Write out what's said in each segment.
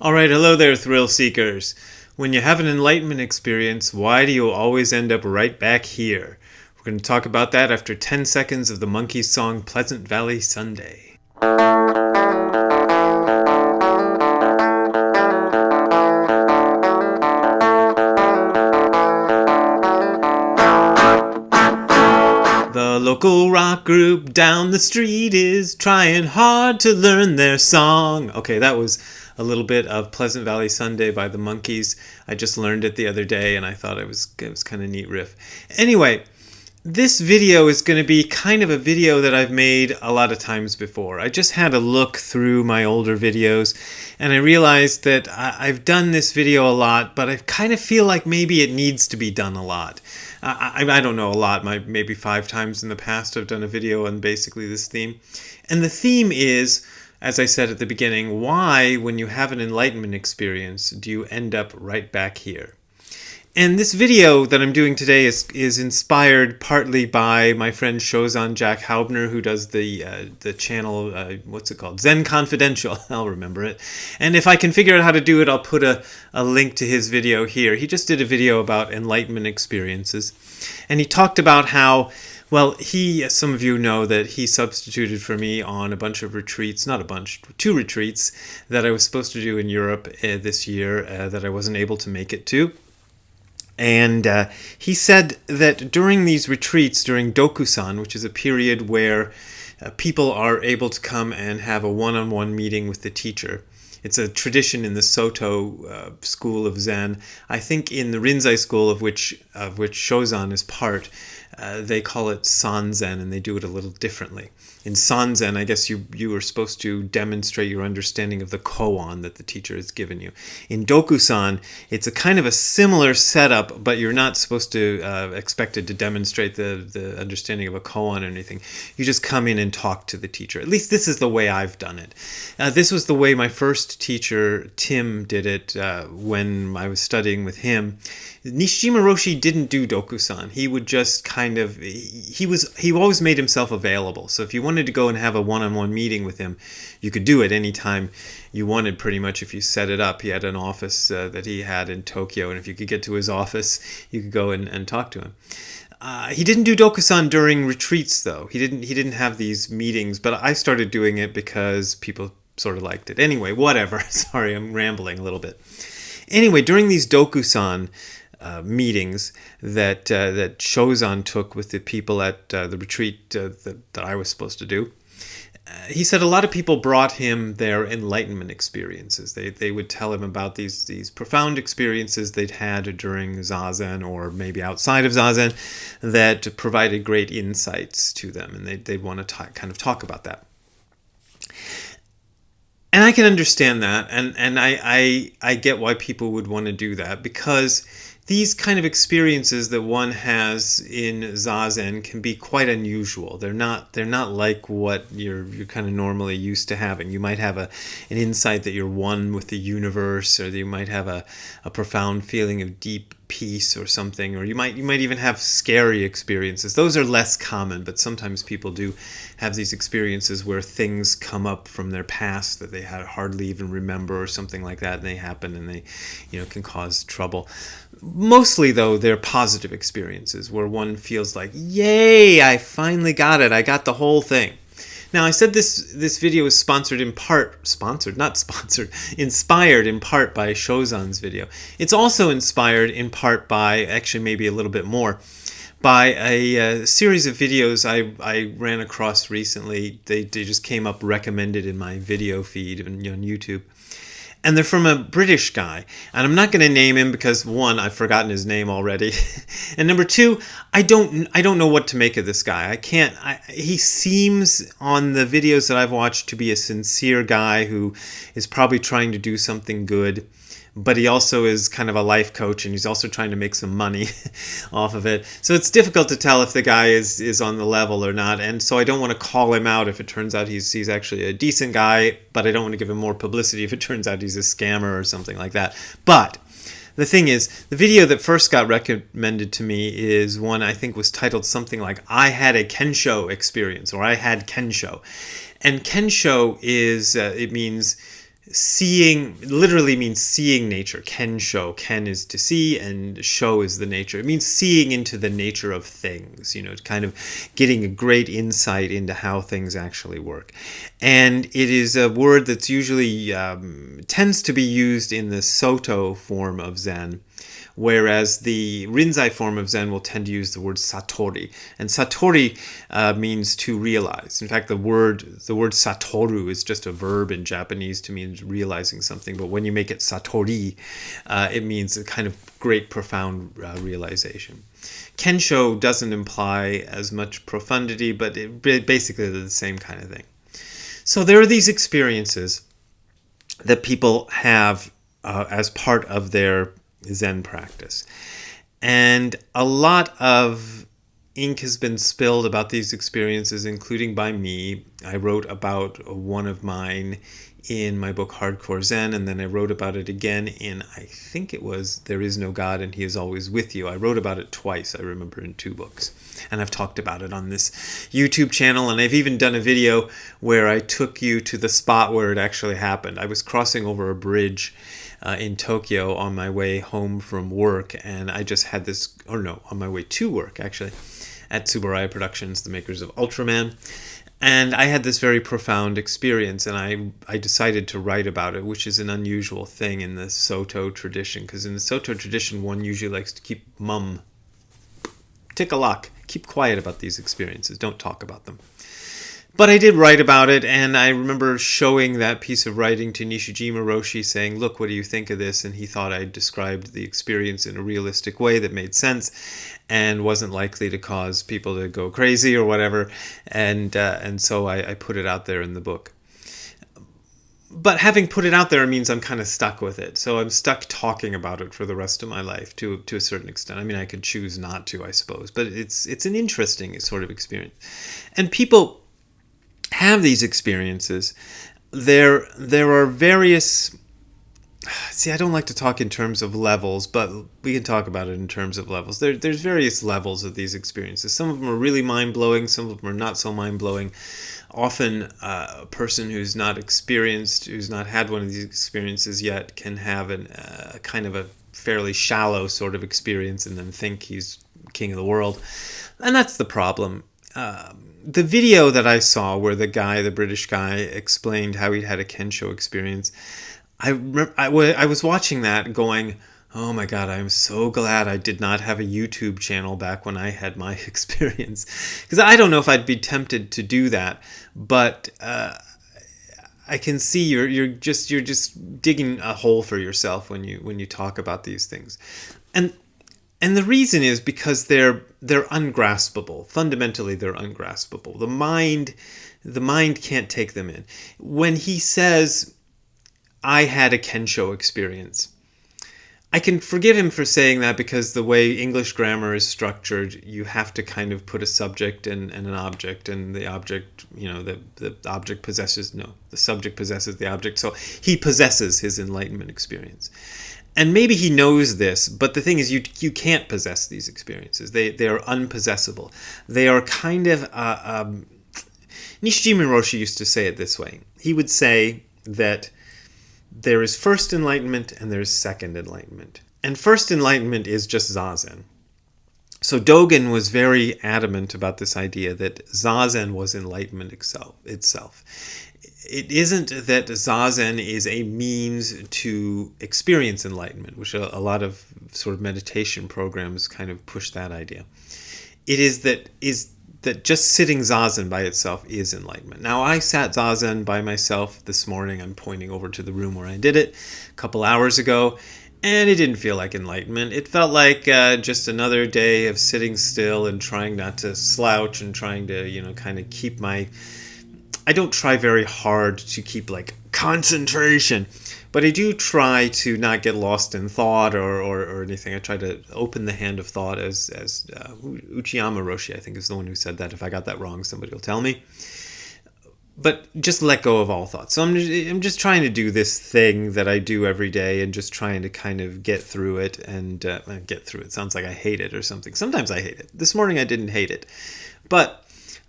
Alright, hello there, thrill seekers. When you have an enlightenment experience, why do you always end up right back here? We're going to talk about that after 10 seconds of the Monkees song Pleasant Valley Sunday. The local rock group down the street is trying hard to learn their song. Okay, that was a little bit of Pleasant Valley Sunday by the Monkees. I just learned it the other day and I thought it was kind of a neat riff. Anyway, this video is going to be kind of a video that I've made a lot of times before. I just had a look through my older videos and I realized that I've done this video a lot, but I kind of feel like maybe it needs to be done a lot. I don't know, a lot, maybe 5 times in the past I've done a video on basically this theme. And the theme is, as I said at the beginning, why, when you have an enlightenment experience, do you end up right back here? And this video that I'm doing today is inspired partly by my friend Shozan Jack Haubner, who does the channel, what's it called? Zen Confidential. I'll remember it. And if I can figure out how to do it, I'll put a link to his video here. He just did a video about enlightenment experiences. And he talked about how, well, some of you know that he substituted for me on a bunch of retreats, not a bunch, 2 retreats that I was supposed to do in Europe this year that I wasn't able to make it to. And he said that during these retreats, during Dokusan, which is a period where people are able to come and have a one-on-one meeting with the teacher. It's a tradition in the Soto school of Zen. I think in the Rinzai school, of which Shozan is part, they call it Sanzen, and they do it a little differently. In Sanzen, I guess you are supposed to demonstrate your understanding of the koan that the teacher has given you. In Dokusan, it's a kind of a similar setup, but you're not supposed to expected to demonstrate the understanding of a koan or anything. You just come in and talk to the teacher. At least this is the way I've done it. This was the way my first teacher, Tim, did it when I was studying with him. Nishijima Roshi didn't do Dokusan. He would just kind of, he always made himself available. So if you wanted to go and have a one-on-one meeting with him, you could do it anytime you wanted, pretty much, if you set it up. He had an office that he had in Tokyo, and if you could get to his office, you could go and talk to him. He didn't do Dokusan during retreats, though. He didn't have these meetings, but I started doing it because people sort of liked it. Anyway, whatever. Sorry, I'm rambling a little bit. Anyway, during these Dokusan meetings that Shozan took with the people at the retreat that I was supposed to do, he said a lot of people brought him their enlightenment experiences. They would tell him about these profound experiences they'd had during Zazen or maybe outside of Zazen that provided great insights to them, and they'd want to kind of talk about that. And I can understand that, and I get why people would want to do that, because these kind of experiences that one has in Zazen can be quite unusual. They're not like what you're kind of normally used to having. You might have an insight that you're one with the universe, or you might have a profound feeling of deep peace or something, or you might even have scary experiences. Those are less common, but sometimes people do have these experiences where things come up from their past that they had hardly even remember, or something like that, and they happen, and they can cause trouble. Mostly, though, they're positive experiences where one feels like, yay, I finally got it. I got the whole thing. Now, I said this video is inspired in part by Shozan's video. It's also inspired in part by, actually maybe a little bit more, by a series of videos I ran across recently. They just came up recommended in my video feed on YouTube. And they're from a British guy. And I'm not going to name him because, 1, I've forgotten his name already. And number 2, I don't know what to make of this guy. He seems on the videos that I've watched to be a sincere guy who is probably trying to do something good. But he also is kind of a life coach, and he's also trying to make some money off of it. So it's difficult to tell if the guy is on the level or not. And so I don't want to call him out if it turns out he's actually a decent guy, but I don't want to give him more publicity if it turns out he's a scammer or something like that. But the thing is, the video that first got recommended to me is one I think was titled something like, I had a Kensho experience, or I had Kensho. And Kensho is, it means seeing literally means seeing nature. Kensho. Ken is to see, and sho is the nature. It means seeing into the nature of things, kind of getting a great insight into how things actually work. And it is a word that's usually tends to be used in the Soto form of Zen, whereas the Rinzai form of Zen will tend to use the word satori. And satori means to realize. In fact, the word satoru is just a verb in Japanese to mean realizing something. But when you make it satori, it means a kind of great, profound realization. Kensho doesn't imply as much profundity, but it basically they're the same kind of thing. So there are these experiences that people have as part of their Zen practice. And a lot of ink has been spilled about these experiences, including by me. I wrote about one of mine in my book Hardcore Zen, and then I wrote about it again in, I think it was There Is No God and He Is Always With You. I wrote about it twice, I remember, in 2 books. And I've talked about it on this YouTube channel, and I've even done a video where I took you to the spot where it actually happened. I was crossing over a bridge in Tokyo on my way home from work, and I just had this, on my way to work, actually, at Tsuburaya Productions, the makers of Ultraman. And I had this very profound experience, and I decided to write about it, which is an unusual thing in the Soto tradition, because in the Soto tradition, one usually likes to keep mum, tick-a-lock, keep quiet about these experiences, don't talk about them. But I did write about it, and I remember showing that piece of writing to Nishijima Roshi, saying, look, what do you think of this? And he thought I described the experience in a realistic way that made sense and wasn't likely to cause people to go crazy or whatever. And so I put it out there in the book. But having put it out there means I'm kind of stuck with it. So I'm stuck talking about it for the rest of my life to a certain extent. I mean, I could choose not to, I suppose. But it's an interesting sort of experience. And people have these experiences. There are various... See, I don't like to talk in terms of levels, but we can talk about it in terms of levels. There's various levels of these experiences. Some of them are really mind-blowing. Some of them are not so mind-blowing. Often a person who's not experienced, who's not had one of these experiences yet, can have a kind of a fairly shallow sort of experience and then think he's king of the world. And that's the problem. The video that I saw where the British guy, explained how he'd had a Kensho experience, I was watching that going, oh my God, I'm so glad I did not have a YouTube channel back when I had my experience. Because I don't know if I'd be tempted to do that, but I can see you're just digging a hole for yourself when you talk about these things. And the reason is because they're ungraspable. Fundamentally, they're ungraspable. The mind can't take them in. When he says, I had a Kensho experience, I can forgive him for saying that because the way English grammar is structured, you have to kind of put a subject and an object, and the object, the object possesses, the subject possesses the object. So he possesses his enlightenment experience. And maybe he knows this, but the thing is, you can't possess these experiences. They are unpossessable. They are kind of... Nishijima Roshi used to say it this way. He would say that there is first enlightenment and there is second enlightenment. And first enlightenment is just Zazen. So Dogen was very adamant about this idea that Zazen was enlightenment itself. It isn't that Zazen is a means to experience enlightenment, which a lot of sort of meditation programs kind of push that idea. It is that just sitting Zazen by itself is enlightenment. Now, I sat Zazen by myself this morning. I'm pointing over to the room where I did it a couple hours ago, and it didn't feel like enlightenment. It felt like just another day of sitting still and trying not to slouch and trying to, kind of keep my... I don't try very hard to keep concentration, but I do try to not get lost in thought or anything. I try to open the hand of thought as Uchiyama Roshi, I think, is the one who said that. If I got that wrong, somebody will tell me. But just let go of all thoughts. So I'm just trying to do this thing that I do every day and just trying to kind of get through it and get through it. Sounds like I hate it or something. Sometimes I hate it. This morning I didn't hate it, but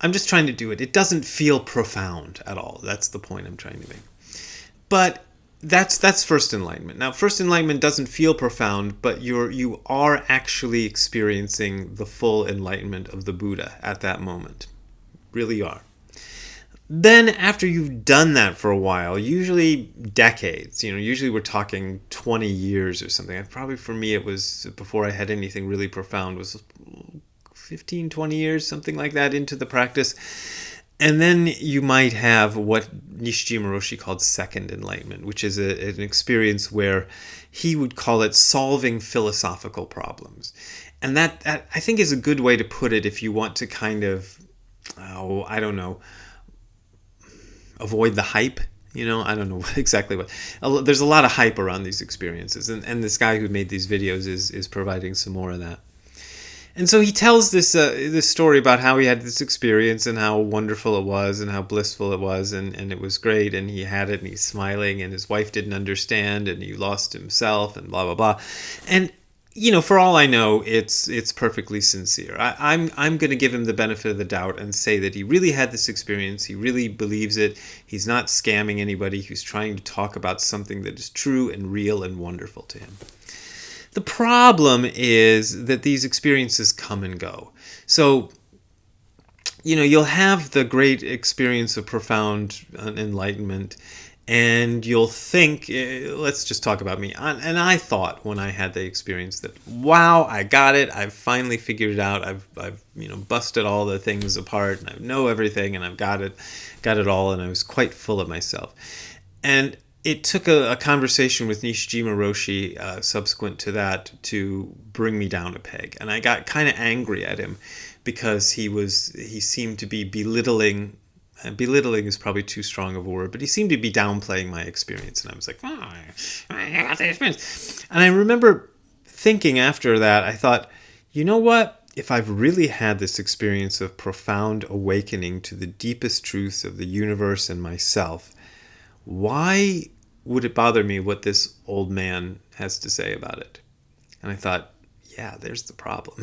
I'm just trying to do it. It doesn't feel profound at all. That's the point I'm trying to make. But that's first enlightenment. Now, first enlightenment doesn't feel profound, but you are actually experiencing the full enlightenment of the Buddha at that moment. Really are. Then after you've done that for a while, usually decades, usually we're talking 20 years or something. And probably for me it was before I had anything really profound, was 15, 20 years, something like that into the practice. And then you might have what Nishijima Roshi called second enlightenment, which is an experience where he would call it solving philosophical problems. And that I think is a good way to put it if you want to kind of, I don't know, avoid the hype. I don't know exactly what. There's a lot of hype around these experiences. And this guy who made these videos is providing some more of that. And so he tells this story about how he had this experience and how wonderful it was and how blissful it was, and it was great, and he had it and he's smiling, and his wife didn't understand, and he lost himself, and blah blah blah. And for all I know, it's perfectly sincere. I'm going to give him the benefit of the doubt and say that he really had this experience. He really believes it. He's not scamming anybody. He's trying to talk about something that is true and real and wonderful to him. The problem is that these experiences come and go. So, you'll have the great experience of profound enlightenment, and you'll think, let's just talk about me. And I thought when I had the experience that, wow, I got it. I've finally figured it out. I've busted all the things apart, and I know everything, and I've got it all, and I was quite full of myself. And it took a conversation with Nishijima Roshi subsequent to that to bring me down a peg. And I got kind of angry at him because he seemed to be belittling. Belittling is probably too strong of a word, but he seemed to be downplaying my experience. And I was like, I got the experience. And I remember thinking after that, I thought, you know what? If I've really had this experience of profound awakening to the deepest truths of the universe and myself, why would it bother me what this old man has to say about it? And I thought, yeah, there's the problem.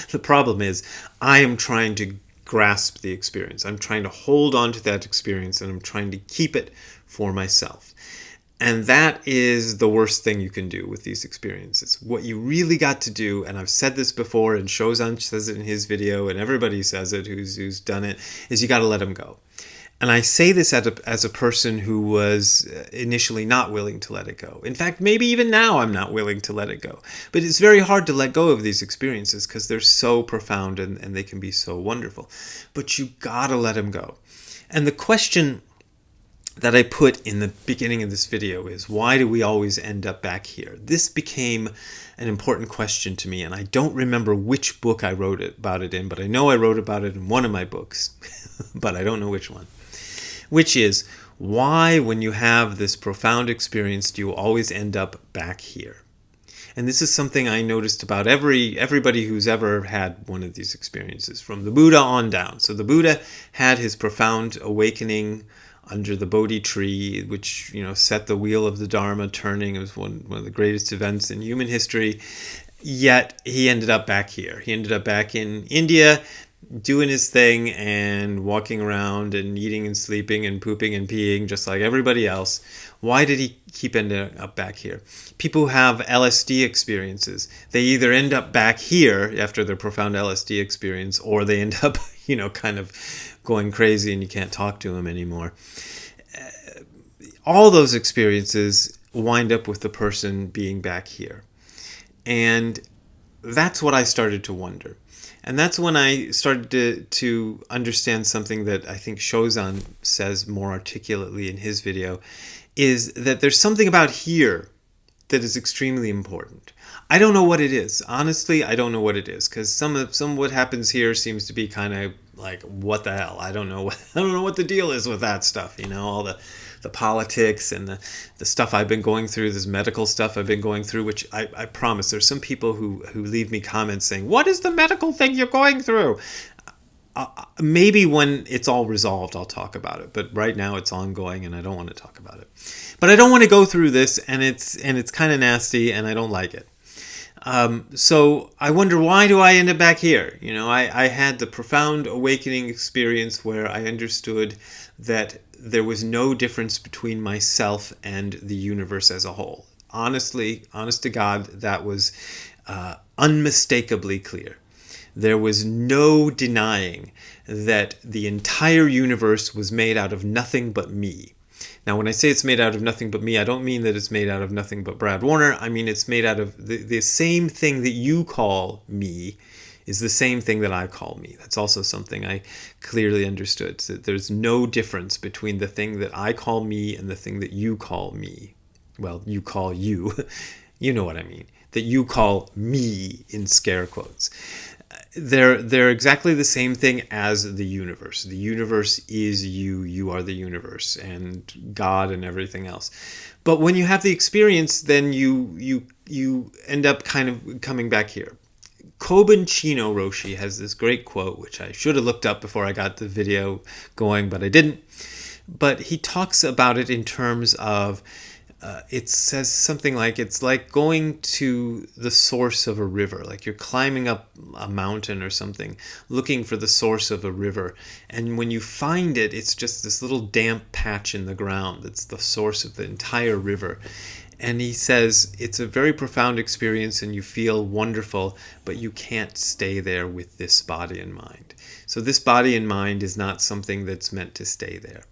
The problem is I am trying to grasp the experience. I'm trying to hold on to that experience, and I'm trying to keep it for myself. And that is the worst thing you can do with these experiences. What you really got to do, and I've said this before, and Shozan says it in his video, and everybody says it who's done it, is you got to let them go. And I say this as a person who was initially not willing to let it go. In fact, maybe even now I'm not willing to let it go. But it's very hard to let go of these experiences because they're so profound and they can be so wonderful. But you gotta let them go. And the question that I put in the beginning of this video is, why do we always end up back here? This became an important question to me, and I don't remember which book I wrote about it in, but I know I wrote about it in one of my books, but I don't know which one. Which is, why, when you have this profound experience, do you always end up back here? And this is something I noticed about everybody who's ever had one of these experiences, from the Buddha on down. So the Buddha had his profound awakening under the Bodhi tree, which set the wheel of the Dharma turning. It was one of the greatest events in human history. Yet he ended up back here. He ended up back in India, doing his thing and walking around and eating and sleeping and pooping and peeing just like everybody else. Why did he keep ending up back here? People who have LSD experiences, they either end up back here after their profound LSD experience, or they end up, kind of going crazy and you can't talk to them anymore. All those experiences wind up with the person being back here. And that's what I started to wonder. And that's when I started to understand something that I think Shozan says more articulately in his video, is that there's something about here that is extremely important. I don't know what it is. Honestly, I don't know what it is, because some of what happens here seems to be kind of like, what the hell? I don't know what the deal is with that stuff. All the politics and the stuff I've been going through, this medical stuff I've been going through, which I promise there's some people who leave me comments saying, what is the medical thing you're going through? Maybe when it's all resolved, I'll talk about it. But right now it's ongoing and I don't want to talk about it. But I don't want to go through this, and it's kind of nasty and I don't like it. So I wonder, why do I end up back here? I had the profound awakening experience where I understood that there was no difference between myself and the universe as a whole. Honestly, honest to God, that was unmistakably clear. There was no denying that the entire universe was made out of nothing but me. Now, when I say it's made out of nothing but me, I don't mean that it's made out of nothing but Brad Warner. I mean it's made out of the same thing that you call me is the same thing that I call me. That's also something I clearly understood. So there's no difference between the thing that I call me and the thing that you call me. Well, you call you. You know what I mean. That you call me in scare quotes. They're exactly the same thing as the universe. The universe is you. You are the universe and God and everything else. But when you have the experience, then you end up kind of coming back here. Kobun Chino Roshi has this great quote, which I should have looked up before I got the video going, but I didn't. But he talks about it in terms of, it says something like, it's like going to the source of a river, like you're climbing up a mountain or something, looking for the source of a river. And when you find it, it's just this little damp patch in the ground that's the source of the entire river. And he says it's a very profound experience and you feel wonderful, but you can't stay there with this body and mind. So this body and mind is not something that's meant to stay there.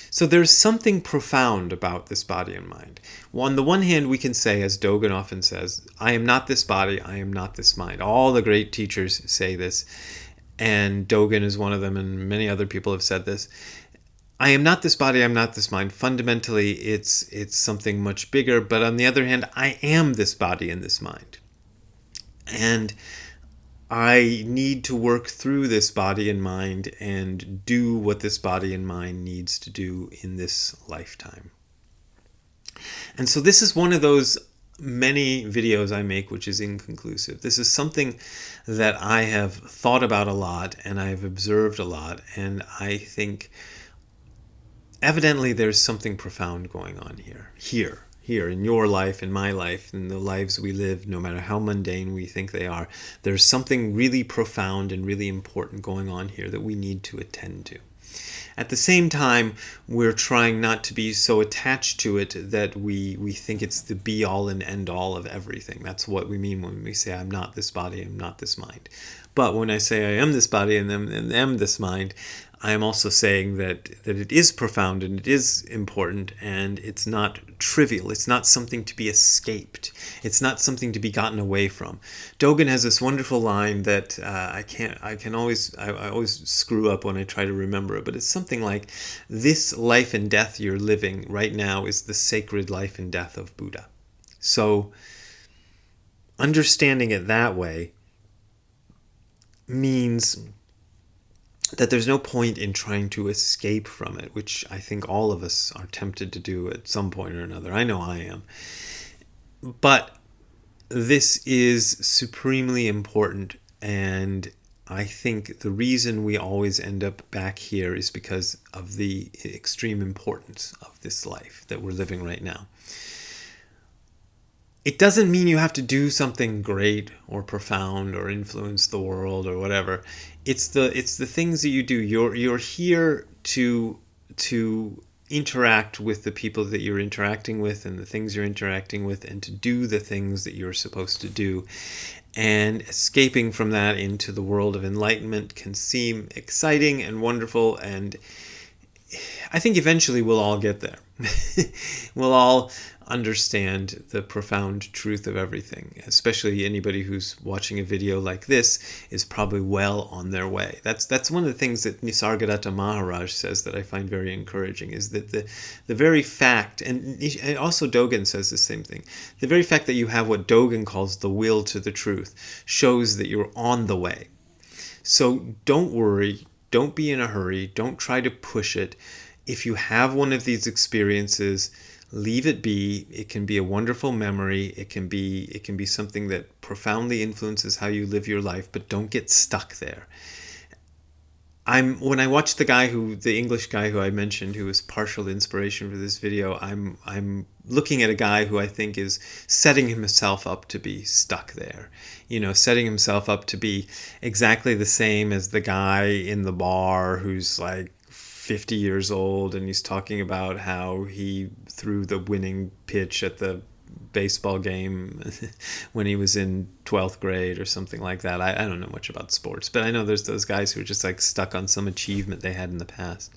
So there's something profound about this body and mind. Well, on the one hand, we can say, as Dogen often says, I am not this body, I am not this mind. All the great teachers say this, and Dogen is one of them, and many other people have said this. I am not this body, I'm not this mind. Fundamentally, it's something much bigger, but on the other hand, I am this body and this mind. And I need to work through this body and mind and do what this body and mind needs to do in this lifetime. And so this is one of those many videos I make which is inconclusive. This is something that I have thought about a lot and I've observed a lot, and I think evidently there's something profound going on here in your life, in my life, in the lives we live, no matter how mundane we think they are. There's something really profound and really important going on here that we need to attend to. At the same time, we're trying not to be so attached to it that we think it's the be-all and end-all of everything. That's what we mean when we say, I'm not this body, I'm not this mind. But when I say I am this body and am this mind, I am also saying that it is profound and it is important and it's not trivial. It's not something to be escaped. It's not something to be gotten away from. Dogen has this wonderful line that I always screw up when I try to remember it, but it's something like, this life and death you're living right now is the sacred life and death of Buddha. So understanding it that way means that there's no point in trying to escape from it, which I think all of us are tempted to do at some point or another. I know I am. But this is supremely important, and I think the reason we always end up back here is because of the extreme importance of this life that we're living right now. It doesn't mean you have to do something great or profound or influence the world or whatever. It's the things that you do. You're here to interact with the people that you're interacting with and the things you're interacting with, and to do the things that you're supposed to do. And escaping from that into the world of enlightenment can seem exciting and wonderful, and I think eventually we'll all get there. We'll all understand the profound truth of everything. Especially anybody who's watching a video like this is probably well on their way. That's one of the things that Nisargadatta Maharaj says that I find very encouraging, is that the very fact, and also Dogen says the same thing, the very fact that you have what Dogen calls the will to the truth shows that you're on the way. So don't worry, don't be in a hurry, don't try to push it. If you have one of these experiences, leave it be. It can be a wonderful memory. It can be something that profoundly influences how you live your life, but don't get stuck there. When I watched the English guy who I mentioned, who was partial inspiration for this video, I'm looking at a guy who I think is setting himself up to be stuck there. Setting himself up to be exactly the same as the guy in the bar who's like 50 years old, and he's talking about how he threw the winning pitch at the baseball game when he was in 12th grade or something like that. I don't know much about sports, but I know there's those guys who are just like stuck on some achievement they had in the past.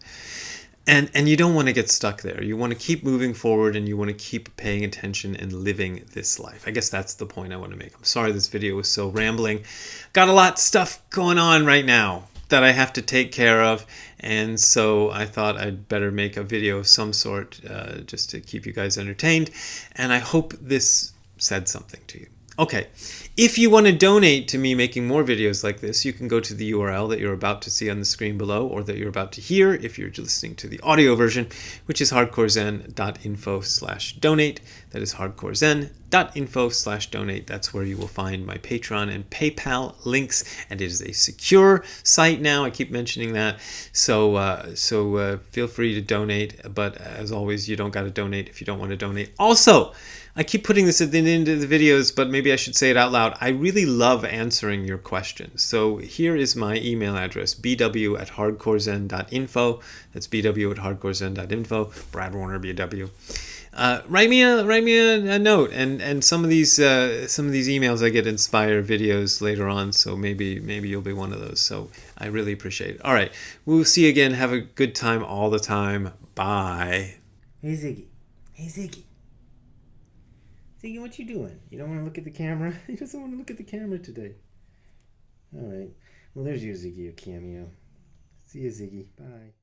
And you don't want to get stuck there. You want to keep moving forward, and you want to keep paying attention and living this life. I guess that's the point I want to make. I'm sorry this video was so rambling. Got a lot of stuff going on right now that I have to take care of, and so I thought I'd better make a video of some sort just to keep you guys entertained, and I hope this said something to you. Okay, if you want to donate to me making more videos like this, you can go to the URL that you're about to see on the screen below, or that you're about to hear if you're listening to the audio version, which is hardcorezen.info/donate. That is hardcorezen.info/donate. That's where you will find my Patreon and PayPal links, and it is a secure site now. I keep mentioning that, so feel free to donate. But as always, you don't got to donate if you don't want to donate. Also, I keep putting this at the end of the videos, but maybe I should say it out loud. I really love answering your questions. So here is my email address, bw@hardcorezen.info. That's bw@hardcorezen.info. Brad Warner, BW. Write me a note, and some of these emails I get inspire videos later on. So maybe you'll be one of those. So I really appreciate it. All right, we'll see you again. Have a good time all the time. Bye. Hey Ziggy. Hey Ziggy. Ziggy, what you doing? You don't want to look at the camera? He doesn't want to look at the camera today. All right. Well, there's your Ziggy, a cameo. See you, Ziggy. Bye.